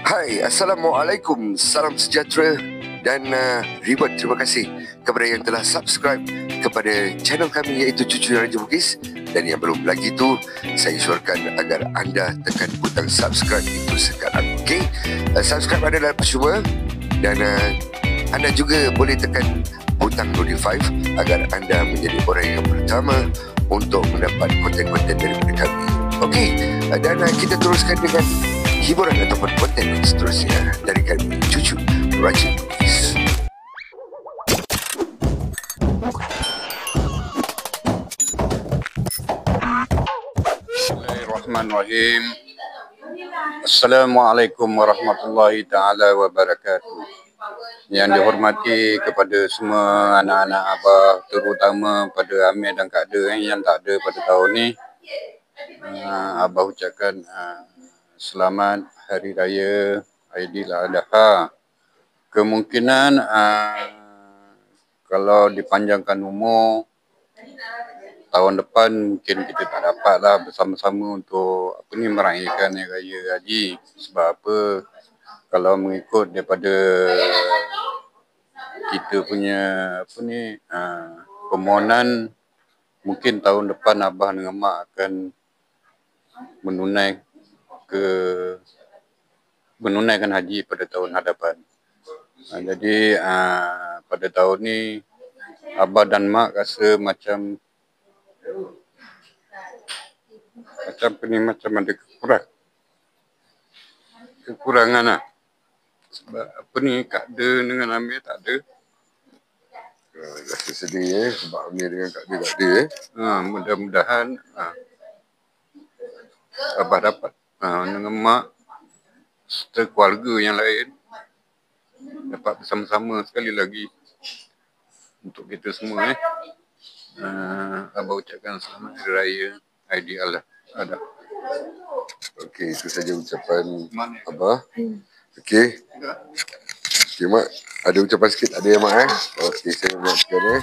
Hai, Assalamualaikum, salam sejahtera dan ribuan terima kasih kepada yang telah subscribe kepada channel kami iaitu Cucu Raja Bugis. Dan yang belum lagi tu, saya isyorkan agar anda tekan butang subscribe itu sekarang. Okey, subscribe adalah percuma dan anda juga boleh tekan butang notify agar anda menjadi orang yang pertama untuk mendapat konten-konten daripada kami. Okey, dan kita teruskan dengan hiburan ataupun konten yang seterusnya dari kami Cucu Raja Bugis. Bismillahirrahmanirrahim. Assalamualaikum warahmatullahi ta'ala wabarakatuh. Yang dihormati kepada semua anak-anak Abah, terutama pada Amir dan Kak De yang tak ada pada tahun ni. Abah ucapkan selamat Hari Raya Aidiladha. Kemungkinan kalau dipanjangkan umur, tahun depan mungkin kita tak dapatlah bersama-sama untuk meraihkan Hari Raya Haji. Sebab apa? Kalau mengikut daripada kita punya permohonan, mungkin tahun depan Abah dengan Mak akan menunaikan haji pada tahun hadapan. Jadi pada tahun ni Abah dan Mak rasa macam ada kekurangan lah. Sebab Kak De dengan Amir tak ada. Rasa sedih sebab Amir dengan Kak De tak ada. Mudah-mudahan Abah dapat dengan Mak serta keluarga yang lain dapat bersama-sama sekali lagi untuk kita semua. Abah ucapkan selamat Hari Raya Aidiladha. Okey, itu saja ucapan Abah. Okey. Okey, Mak. Ada ucapan sikit? Ada ya, Mak? Okey, saya buat sekian